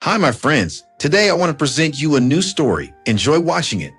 Hi, my friends. Today I want to present you a new story. Enjoy watching it.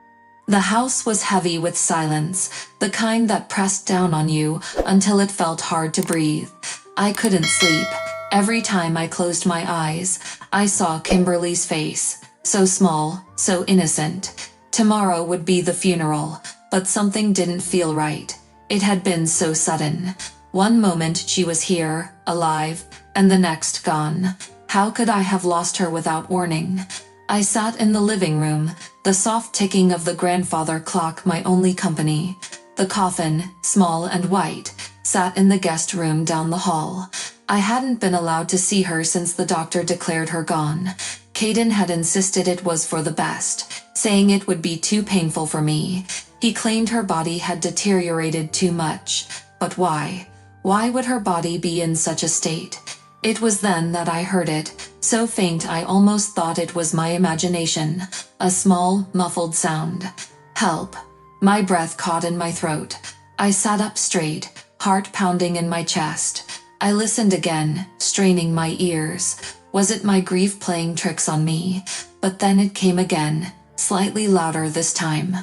The house was heavy with silence, the kind that pressed down on you until it felt hard to breathe. I couldn't sleep. Every time I closed my eyes, I saw Kimberly's face. So small, so innocent. Tomorrow would be the funeral, but something didn't feel right. It had been so sudden. One moment she was here, alive, and the next gone. How could I have lost her without warning? I sat in the living room, the soft ticking of the grandfather clock my only company. The coffin, small and white, sat in the guest room down the hall. I hadn't been allowed to see her since the doctor declared her gone. Caden had insisted it was for the best, saying it would be too painful for me. He claimed her body had deteriorated too much. But why? Why would her body be in such a state? It was then that I heard it, so faint I almost thought it was my imagination. A small, muffled sound. Help. My breath caught in my throat. I sat up straight, heart pounding in my chest. I listened again, straining my ears. Was it my grief playing tricks on me? But then it came again, slightly louder this time.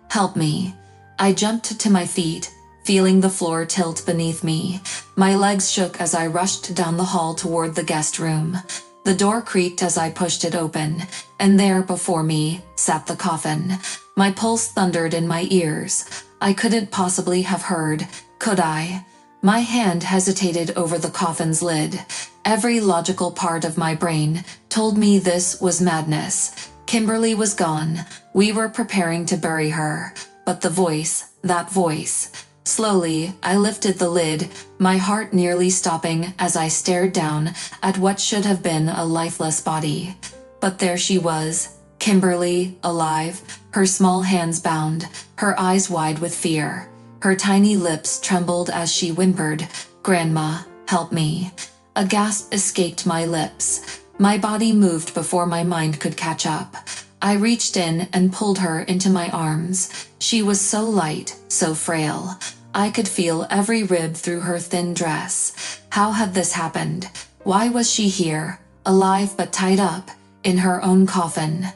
Help me. I jumped to my feet, feeling the floor tilt beneath me. My legs shook as I rushed down the hall toward the guest room. The door creaked as I pushed it open, and there before me sat the coffin. My pulse thundered in my ears. I couldn't possibly have heard, could I? My hand hesitated over the coffin's lid. Every logical part of my brain told me this was madness. Kimberly was gone. We were preparing to bury her. But the voice, that voice. Slowly, I lifted the lid, my heart nearly stopping as I stared down at what should have been a lifeless body. But there she was, Kimberly, alive, her small hands bound, her eyes wide with fear. Her tiny lips trembled as she whimpered, "Grandma, help me." A gasp escaped my lips. My body moved before my mind could catch up. I reached in and pulled her into my arms. She was so light, so frail. I could feel every rib through her thin dress. How had this happened? Why was she here, alive but tied up, in her own coffin?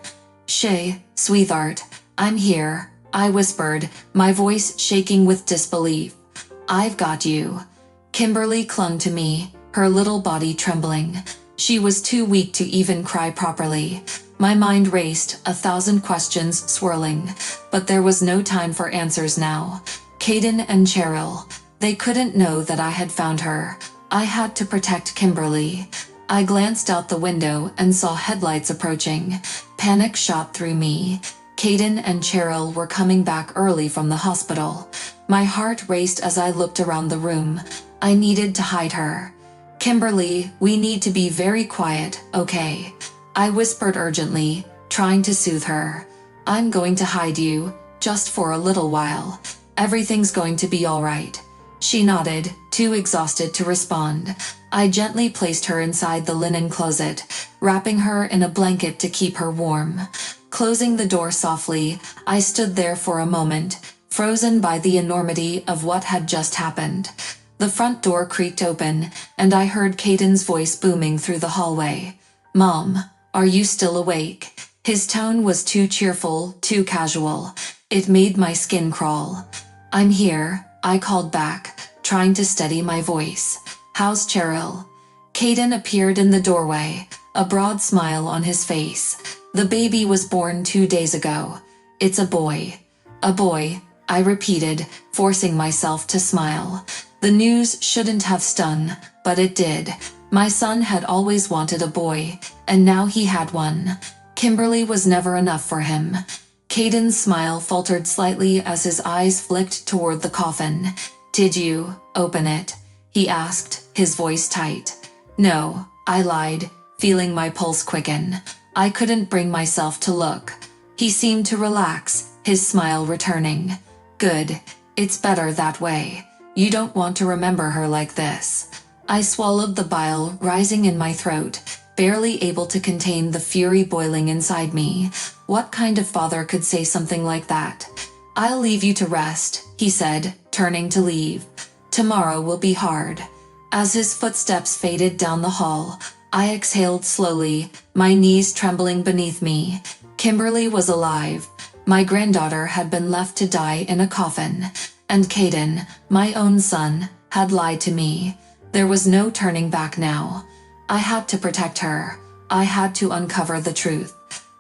Sweetheart, I'm here," I whispered, my voice shaking with disbelief. "I've got you." Kimberly clung to me, her little body trembling. She was too weak to even cry properly. My mind raced, 1,000 questions swirling, but there was no time for answers now. Caden and Cheryl, they couldn't know that I had found her. I had to protect Kimberly. I glanced out the window and saw headlights approaching. Panic shot through me. Caden and Cheryl were coming back early from the hospital. My heart raced as I looked around the room. I needed to hide her. "Kimberly, we need to be very quiet, okay?" I whispered urgently, trying to soothe her. "I'm going to hide you, just for a little while. Everything's going to be all right." She nodded, too exhausted to respond. I gently placed her inside the linen closet, wrapping her in a blanket to keep her warm. Closing the door softly, I stood there for a moment, frozen by the enormity of what had just happened. The front door creaked open, and I heard Caden's voice booming through the hallway. "Mom, are you still awake?" His tone was too cheerful, too casual. It made my skin crawl. "I'm here," I called back, trying to steady my voice. "How's Cheryl?" Caden appeared in the doorway, a broad smile on his face. "The baby was born 2 days ago. It's a boy." "A boy," I repeated, forcing myself to smile. The news shouldn't have stung, but it did. My son had always wanted a boy, and now he had one. Kimberly was never enough for him. Caden's smile faltered slightly as his eyes flicked toward the coffin. "Did you open it?" he asked, his voice tight. "No," I lied, feeling my pulse quicken. I couldn't bring myself to look. He seemed to relax, his smile returning. "Good. It's better that way. You don't want to remember her like this." I swallowed the bile rising in my throat, barely able to contain the fury boiling inside me. What kind of father could say something like that? "I'll leave you to rest," he said, turning to leave. "Tomorrow will be hard." As his footsteps faded down the hall, I exhaled slowly, my knees trembling beneath me. Kimberly was alive. My granddaughter had been left to die in a coffin. And Caden, my own son, had lied to me. There was no turning back now. I had to protect her. I had to uncover the truth.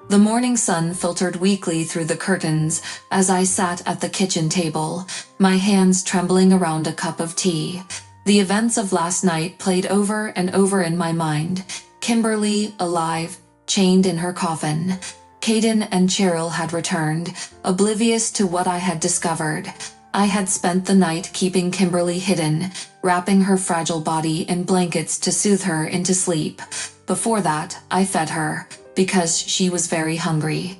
The morning sun filtered weakly through the curtains as I sat at the kitchen table, my hands trembling around a cup of tea. The events of last night played over and over in my mind. Kimberly, alive, chained in her coffin. Caden and Cheryl had returned, oblivious to what I had discovered. I had spent the night keeping Kimberly hidden, wrapping her fragile body in blankets to soothe her into sleep. Before that, I fed her, because she was very hungry.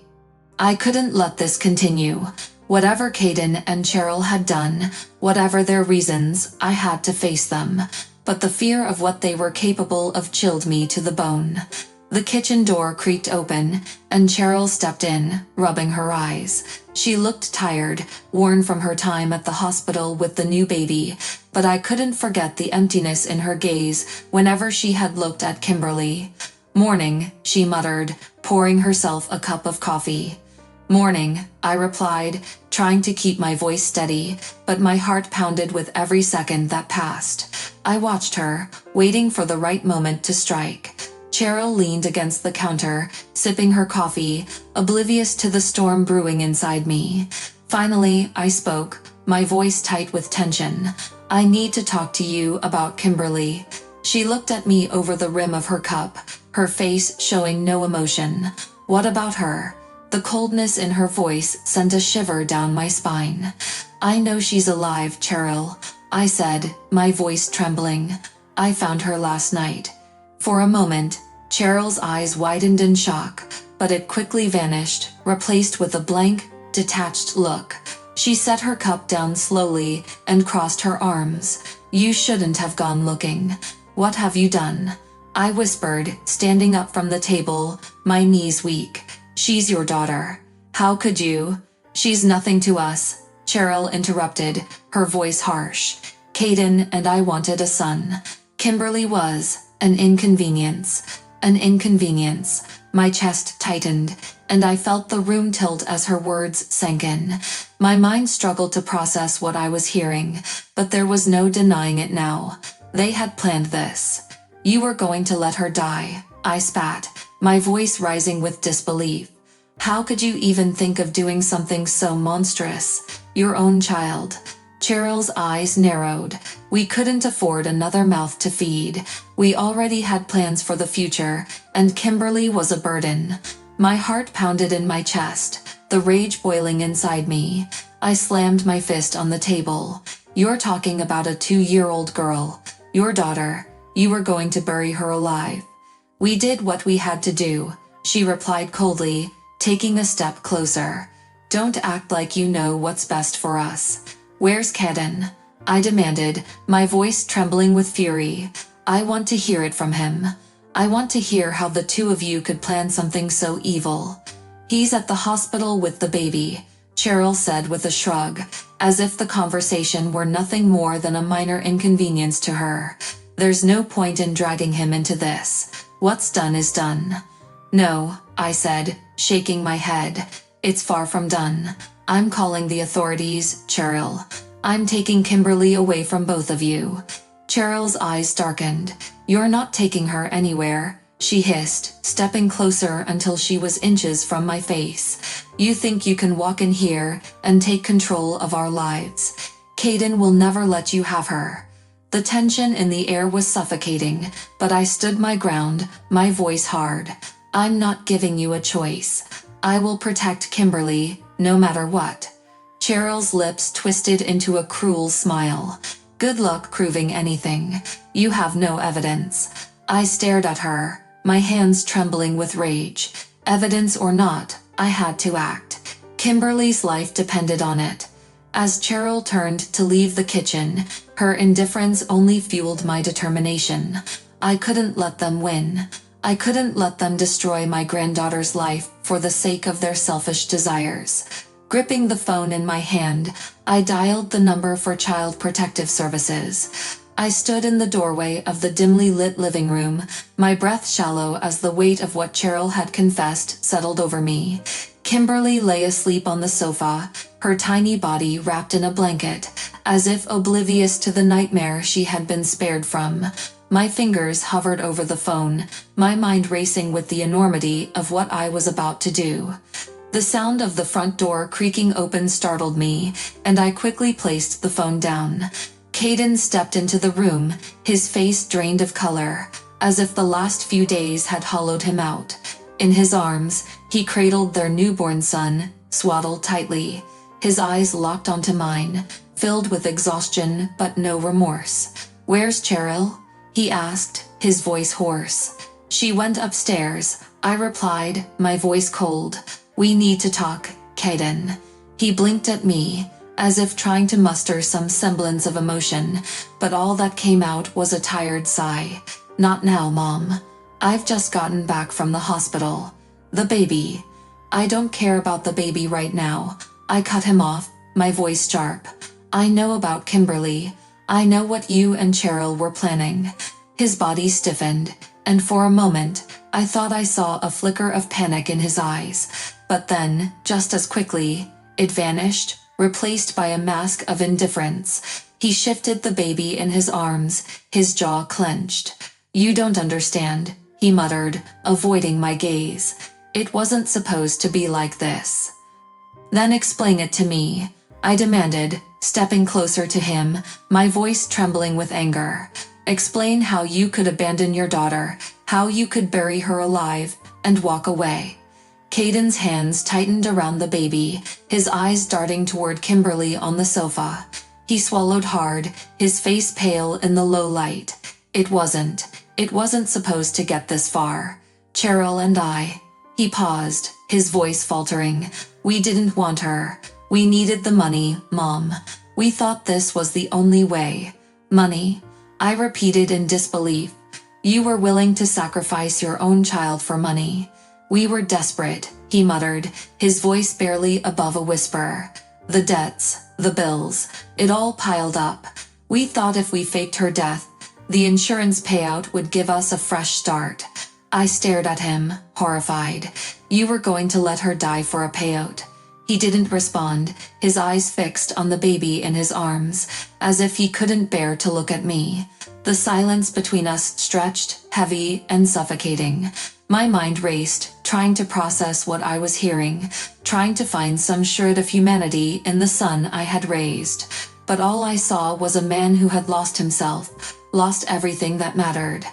I couldn't let this continue. Whatever Caden and Cheryl had done, whatever their reasons, I had to face them. But the fear of what they were capable of chilled me to the bone. The kitchen door creaked open, and Cheryl stepped in, rubbing her eyes. She looked tired, worn from her time at the hospital with the new baby, but I couldn't forget the emptiness in her gaze whenever she had looked at Kimberly. "Morning," she muttered, pouring herself a cup of coffee. "Morning," I replied, trying to keep my voice steady, but my heart pounded with every second that passed. I watched her, waiting for the right moment to strike. Cheryl leaned against the counter, sipping her coffee, oblivious to the storm brewing inside me. Finally, I spoke, my voice tight with tension. "I need to talk to you about Kimberly." She looked at me over the rim of her cup, her face showing no emotion. "What about her?" The coldness in her voice sent a shiver down my spine. "I know she's alive, Cheryl," I said, my voice trembling. "I found her last night." For a moment, Cheryl's eyes widened in shock, but it quickly vanished, replaced with a blank, detached look. She set her cup down slowly and crossed her arms. "You shouldn't have gone looking. What have you done?" I whispered, standing up from the table, my knees weak. "She's your daughter. How could you?" "She's nothing to us," Cheryl interrupted, her voice harsh. "Caden and I wanted a son. Kimberly was an inconvenience. An inconvenience." My chest tightened, and I felt the room tilt as her words sank in. My mind struggled to process what I was hearing, but there was no denying it now. They had planned this. "You were going to let her die," I spat, my voice rising with disbelief. "How could you even think of doing something so monstrous? Your own child." Cheryl's eyes narrowed. "We couldn't afford another mouth to feed. We already had plans for the future, and Kimberly was a burden." My heart pounded in my chest, the rage boiling inside me. I slammed my fist on the table. "You're talking about a 2-year-old girl. Your daughter. You were going to bury her alive." "We did what we had to do," she replied coldly, taking a step closer. "Don't act like you know what's best for us." "Where's Caden?" I demanded, my voice trembling with fury. "I want to hear it from him. I want to hear how the two of you could plan something so evil." "He's at the hospital with the baby," Cheryl said with a shrug, as if the conversation were nothing more than a minor inconvenience to her. "There's no point in dragging him into this. What's done is done." "No," I said, shaking my head. "It's far from done. I'm calling the authorities, Cheryl. I'm taking Kimberly away from both of you." Cheryl's eyes darkened. "You're not taking her anywhere," she hissed, stepping closer until she was inches from my face. "You think you can walk in here and take control of our lives. Caden will never let you have her." The tension in the air was suffocating, but I stood my ground, my voice hard. "I'm not giving you a choice. I will protect Kimberly, no matter what." Cheryl's lips twisted into a cruel smile. "Good luck proving anything. You have no evidence." I stared at her, my hands trembling with rage. Evidence or not, I had to act. Kimberly's life depended on it. As Cheryl turned to leave the kitchen, her indifference only fueled my determination. I couldn't let them win. I couldn't let them destroy my granddaughter's life for the sake of their selfish desires. Gripping the phone in my hand, I dialed the number for Child Protective Services. I stood in the doorway of the dimly lit living room, my breath shallow as the weight of what Cheryl had confessed settled over me. Kimberly lay asleep on the sofa, her tiny body wrapped in a blanket, as if oblivious to the nightmare she had been spared from. My fingers hovered over the phone, my mind racing with the enormity of what I was about to do. The sound of the front door creaking open startled me, and I quickly placed the phone down. Caden stepped into the room, his face drained of color, as if the last few days had hollowed him out. In his arms, he cradled their newborn son, swaddled tightly. His eyes locked onto mine, filled with exhaustion but no remorse. "Where's Cheryl?" he asked, his voice hoarse. "She went upstairs," I replied, my voice cold. "We need to talk, Caden." He blinked at me, as if trying to muster some semblance of emotion, but all that came out was a tired sigh. "Not now, Mom. I've just gotten back from the hospital. The baby." "I don't care about the baby right now," I cut him off, my voice sharp. "I know about Kimberly. I know what you and Cheryl were planning." His body stiffened, and for a moment, I thought I saw a flicker of panic in his eyes. But then, just as quickly, it vanished, replaced by a mask of indifference. He shifted the baby in his arms, his jaw clenched. "You don't understand," he muttered, avoiding my gaze. "It wasn't supposed to be like this." "Then explain it to me," I demanded, stepping closer to him, my voice trembling with anger. "Explain how you could abandon your daughter, how you could bury her alive, and walk away." Caden's hands tightened around the baby, his eyes darting toward Kimberly on the sofa. He swallowed hard, his face pale in the low light. It wasn't supposed to get this far. "Cheryl and I." He paused, his voice faltering. "We didn't want her. We needed the money, Mom. We thought this was the only way." "Money?" I repeated in disbelief. "You were willing to sacrifice your own child for money." "We were desperate," he muttered, his voice barely above a whisper. "The debts, the bills, it all piled up. We thought if we faked her death, the insurance payout would give us a fresh start." I stared at him, horrified. "You were going to let her die for a payout?" He didn't respond, his eyes fixed on the baby in his arms, as if he couldn't bear to look at me. The silence between us stretched, heavy and suffocating. My mind raced, trying to process what I was hearing, trying to find some shred of humanity in the son I had raised. But all I saw was a man who had lost himself, lost everything that mattered.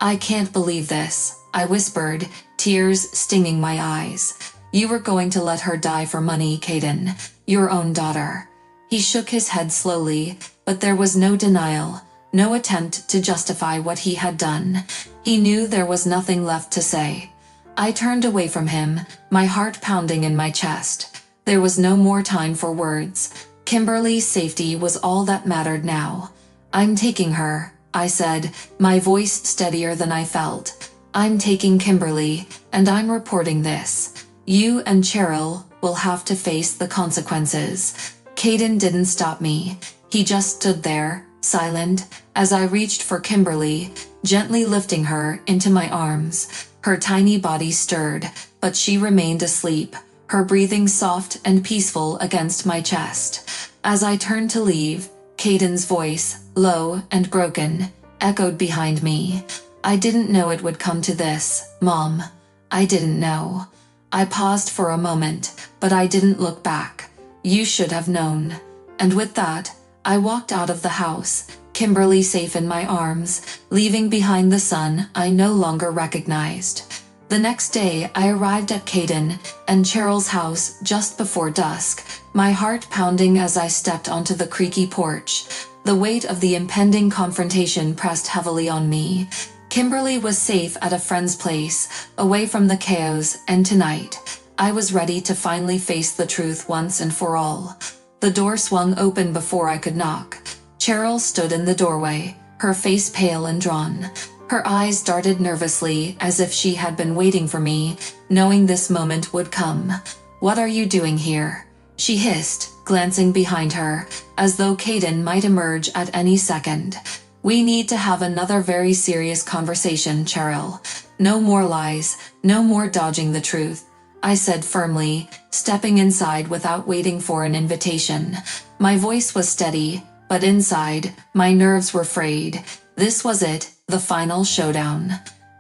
"I can't believe this," I whispered, tears stinging my eyes. "You were going to let her die for money, Caden, your own daughter." He shook his head slowly, but there was no denial, no attempt to justify what he had done. He knew there was nothing left to say. I turned away from him, my heart pounding in my chest. There was no more time for words. Kimberly's safety was all that mattered now. "I'm taking her," I said, my voice steadier than I felt. "I'm taking Kimberly, and I'm reporting this. You and Cheryl will have to face the consequences." Caden didn't stop me. He just stood there, silent, as I reached for Kimberly, gently lifting her into my arms. Her tiny body stirred, but she remained asleep, her breathing soft and peaceful against my chest. As I turned to leave, Caden's voice, low and broken, echoed behind me. "I didn't know it would come to this, Mom. I didn't know." I paused for a moment, but I didn't look back. "You should have known." And with that, I walked out of the house, Kimberly safe in my arms, leaving behind the son I no longer recognized. The next day, I arrived at Caden and Cheryl's house just before dusk, my heart pounding as I stepped onto the creaky porch. The weight of the impending confrontation pressed heavily on me. Kimberly was safe at a friend's place, away from the chaos, and tonight, I was ready to finally face the truth once and for all. The door swung open before I could knock. Cheryl stood in the doorway, her face pale and drawn. Her eyes darted nervously as if she had been waiting for me, knowing this moment would come. "What are you doing here?" she hissed, glancing behind her, as though Caden might emerge at any second. We need to have another very serious conversation, Cheryl. No more lies, no more dodging the truth, I said firmly, stepping inside without waiting for an invitation. My voice was steady, but inside, my nerves were frayed. This was it, the final showdown.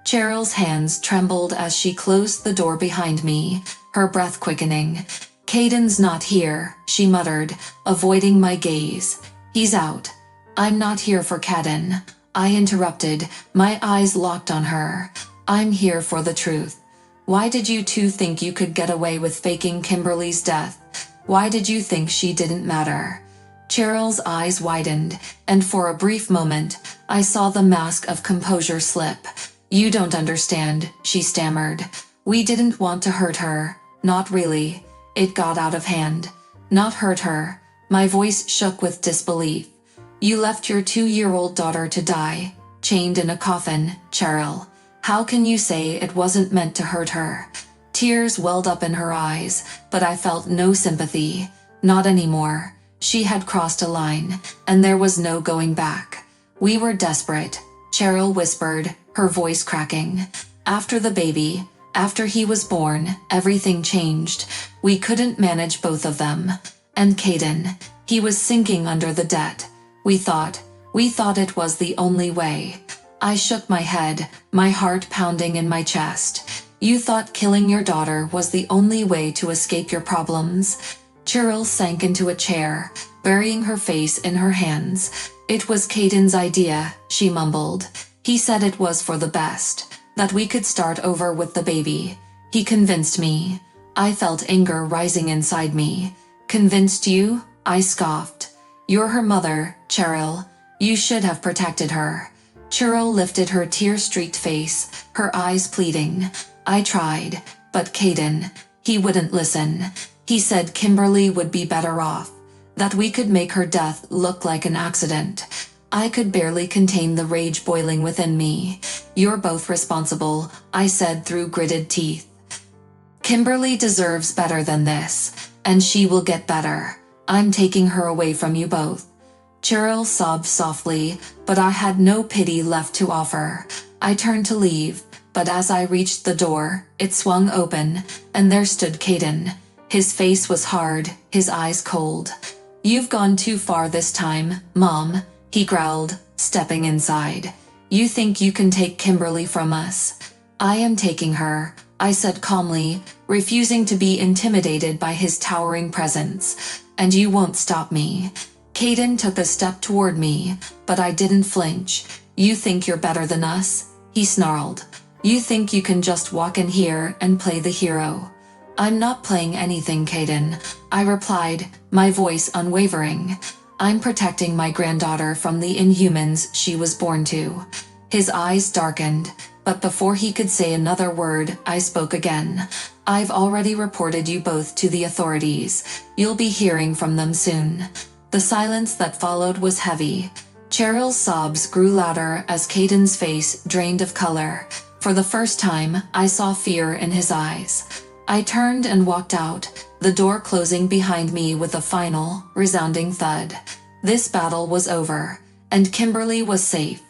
Cheryl's hands trembled as she closed the door behind me, her breath quickening. "Caden's not here," she muttered, avoiding my gaze. "He's out." "I'm not here for Caden," I interrupted, my eyes locked on her. "I'm here for the truth. Why did you two think you could get away with faking Kimberly's death? Why did you think she didn't matter?" Cheryl's eyes widened, and for a brief moment, I saw the mask of composure slip. "You don't understand," she stammered. "We didn't want to hurt her. Not really. It got out of hand." "Not hurt her." My voice shook with disbelief. "You left your 2-year-old daughter to die, chained in a coffin, Cheryl. How can you say it wasn't meant to hurt her?" Tears welled up in her eyes, but I felt no sympathy. Not anymore. She had crossed a line, and there was no going back. "We were desperate," Cheryl whispered, her voice cracking. "After the baby, after he was born, everything changed. We couldn't manage both of them. And Caden, he was sinking under the debt. We thought it was the only way." I shook my head, my heart pounding in my chest. "You thought killing your daughter was the only way to escape your problems?" Cheryl sank into a chair, burying her face in her hands. "It was Caden's idea," she mumbled. "He said it was for the best, that we could start over with the baby. He convinced me." I felt anger rising inside me. "Convinced you?" I scoffed. "You're her mother, Cheryl. You should have protected her." Cheryl lifted her tear-streaked face, her eyes pleading. "I tried, but Caden, he wouldn't listen. He said Kimberly would be better off, that we could make her death look like an accident." I could barely contain the rage boiling within me. "You're both responsible," I said through gritted teeth. "Kimberly deserves better than this, and she will get better. I'm taking her away from you both." Cheryl sobbed softly, but I had no pity left to offer. I turned to leave, but as I reached the door, it swung open, and there stood Caden. His face was hard, his eyes cold. "You've gone too far this time, Mom," he growled, stepping inside. "You think you can take Kimberly from us?" "I am taking her," I said calmly, refusing to be intimidated by his towering presence. "And you won't stop me." Caden took a step toward me, but I didn't flinch. "You think you're better than us?" he snarled. "You think you can just walk in here and play the hero?" "I'm not playing anything, Caden," I replied, my voice unwavering. "I'm protecting my granddaughter from the inhumans she was born to." His eyes darkened, but before he could say another word, I spoke again. "I've already reported you both to the authorities. You'll be hearing from them soon." The silence that followed was heavy. Cheryl's sobs grew louder as Caden's face drained of color. For the first time, I saw fear in his eyes. I turned and walked out, the door closing behind me with a final, resounding thud. This battle was over, and Kimberly was safe.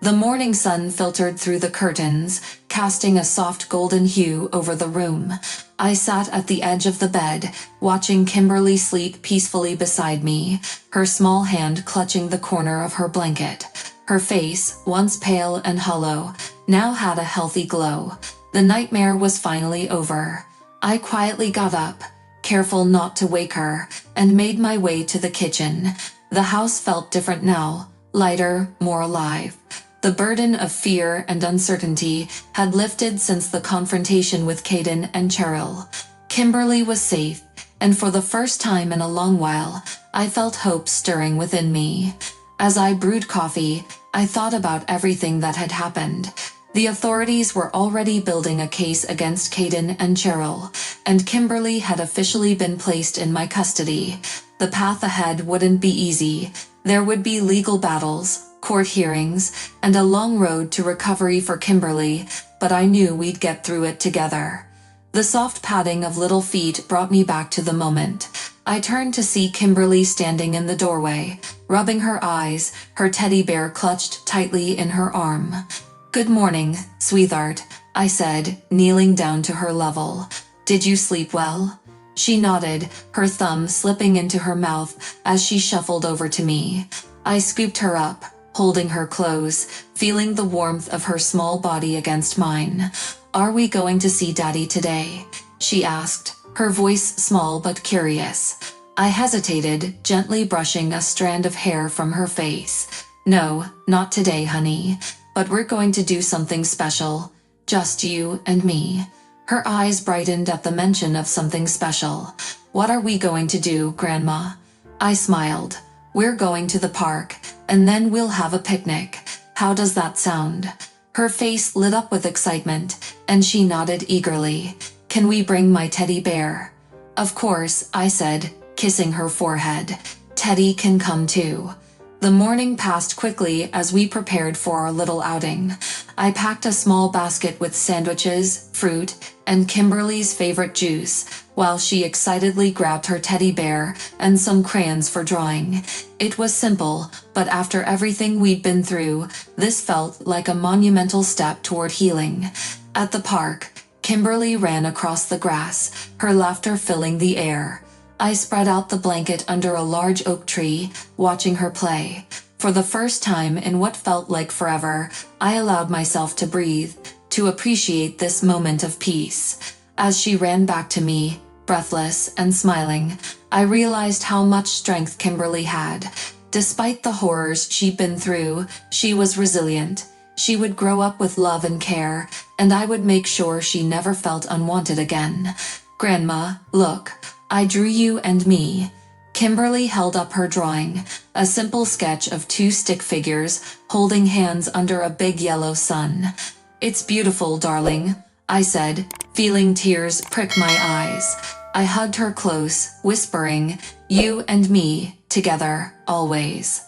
The morning sun filtered through the curtains, casting a soft golden hue over the room. I sat at the edge of the bed, watching Kimberly sleep peacefully beside me, her small hand clutching the corner of her blanket. Her face, once pale and hollow, now had a healthy glow. The nightmare was finally over. I quietly got up, careful not to wake her, and made my way to the kitchen. The house felt different now, lighter, more alive. The burden of fear and uncertainty had lifted since the confrontation with Caden and Cheryl. Kimberly was safe, and for the first time in a long while, I felt hope stirring within me. As I brewed coffee, I thought about everything that had happened. The authorities were already building a case against Caden and Cheryl, and Kimberly had officially been placed in my custody. The path ahead wouldn't be easy. There would be legal battles, court hearings, and a long road to recovery for Kimberly, but I knew we'd get through it together. The soft padding of little feet brought me back to the moment. I turned to see Kimberly standing in the doorway, rubbing her eyes, her teddy bear clutched tightly in her arm. "Good morning, sweetheart," I said, kneeling down to her level. "Did you sleep well?" She nodded, her thumb slipping into her mouth as she shuffled over to me. I scooped her up, holding her close, feeling the warmth of her small body against mine. "Are we going to see Daddy today?" she asked, her voice small but curious. I hesitated, gently brushing a strand of hair from her face. "No, not today, honey. But we're going to do something special. Just you and me." Her eyes brightened at the mention of something special. "What are we going to do, Grandma?" I smiled. "We're going to the park, and then we'll have a picnic. How does that sound?" Her face lit up with excitement, and she nodded eagerly. "Can we bring my teddy bear?" "Of course," I said, kissing her forehead. "Teddy can come too." The morning passed quickly as we prepared for our little outing. I packed a small basket with sandwiches, fruit, and Kimberly's favorite juice, while she excitedly grabbed her teddy bear and some crayons for drawing. It was simple, but after everything we'd been through, this felt like a monumental step toward healing. At the park, Kimberly ran across the grass, her laughter filling the air. I spread out the blanket under a large oak tree, watching her play. For the first time in what felt like forever, I allowed myself to breathe, to appreciate this moment of peace. As she ran back to me, breathless and smiling, I realized how much strength Kimberly had. Despite the horrors she'd been through, she was resilient. She would grow up with love and care, and I would make sure she never felt unwanted again. "Grandma, look. I drew you and me." Kimberly held up her drawing, a simple sketch of two stick figures holding hands under a big yellow sun. "It's beautiful, darling," I said, feeling tears prick my eyes. I hugged her close, whispering, "You and me, together, always."